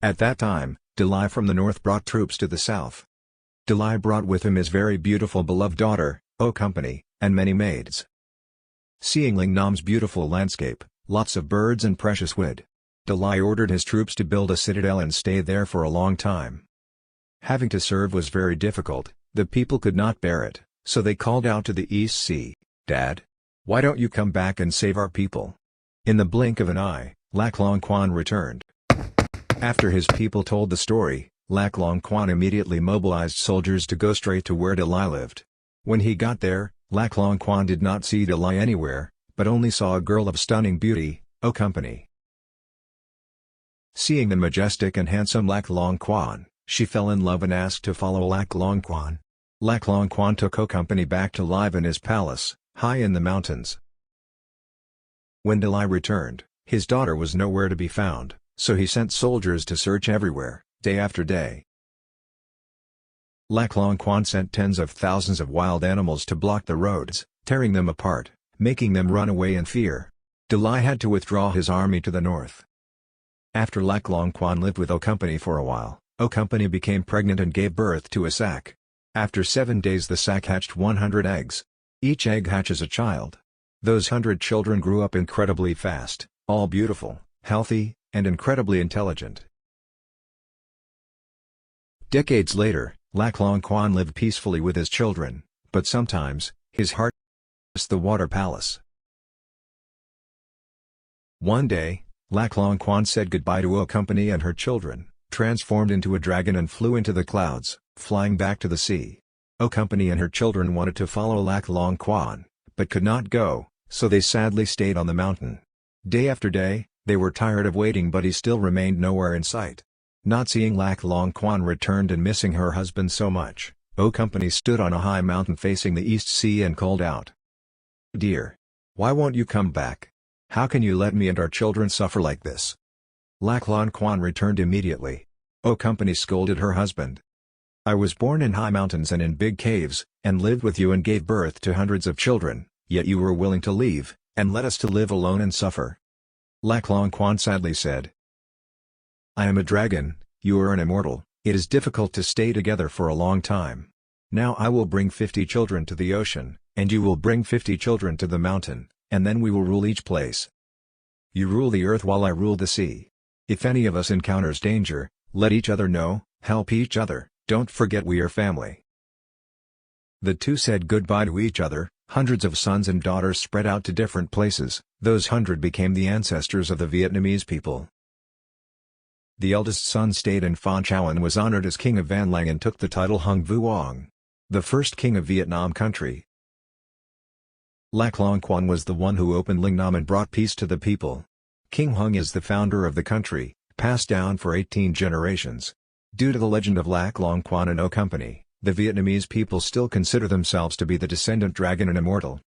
At that time, Delai from the north brought troops to the south. Delai brought with him his very beautiful beloved daughter, O Company, and many maids. Seeing Lingnam's beautiful landscape, lots of birds and precious wood, Delai ordered his troops to build a citadel and stay there for a long time. Having to serve was very difficult, the people could not bear it, so they called out to the East Sea, "Dad? Why don't you come back and save our people?" In the blink of an eye, Lak Long Kwan returned. After his people told the story, Lak Long Kwan immediately mobilized soldiers to go straight to where Delai lived. When he got there, Lak Long Kwan did not see Delai anywhere, but only saw a girl of stunning beauty, O Company. Seeing the majestic and handsome Lak Long Kwan, she fell in love and asked to follow Lak Long Kwan. Lak Long Kwan took O Company back to live in his palace, high in the mountains. When Delai returned, his daughter was nowhere to be found, so he sent soldiers to search everywhere, day after day. Lak Long Kwan sent tens of thousands of wild animals to block the roads, tearing them apart, making them run away in fear. Delai had to withdraw his army to the north. After Lak Long Kwan lived with O Company for a while, O Company became pregnant and gave birth to a sack. After 7 days the sack hatched 100 eggs. Each egg hatches a child. Those 100 children grew up incredibly fast, all beautiful, healthy, and incredibly intelligent. Decades later, Lak Long Kwan lived peacefully with his children, but sometimes, his heart missed the water palace. One day, Lak Long Kwan said goodbye to O Company and her children, transformed into a dragon and flew into the clouds, flying back to the sea. O Company and her children wanted to follow Lak Long Kwan, but could not go, so they sadly stayed on the mountain. Day after day, they were tired of waiting, but he still remained nowhere in sight. Not seeing Lak Long Kwan returned and missing her husband so much, O Company stood on a high mountain facing the East Sea and called out, "Dear! Why won't you come back? How can you let me and our children suffer like this?" Lak Long Kwan returned immediately. O Company scolded her husband. "I was born in high mountains and in big caves, and lived with you and gave birth to hundreds of children, yet you were willing to leave, and let us to live alone and suffer." Lak Long Kwan sadly said, "I am a dragon, you are an immortal, it is difficult to stay together for a long time. Now I will bring 50 children to the ocean, and you will bring 50 children to the mountain, and then we will rule each place. You rule the earth while I rule the sea. If any of us encounters danger, let each other know, help each other, don't forget we are family." The two said goodbye to each other. Hundreds of sons and daughters spread out to different places. Those 100 became the ancestors of the Vietnamese people. The eldest son stayed in Phan Chau and was honored as king of Van Lang and took the title Hung Vuong, the first king of Vietnam country. Lak Long Kwan was the one who opened Lingnam and brought peace to the people. King Hung is the founder of the country, passed down for 18 generations. Due to the legend of Lak Long Kwan and O Company, the Vietnamese people still consider themselves to be the descendant dragon and immortal.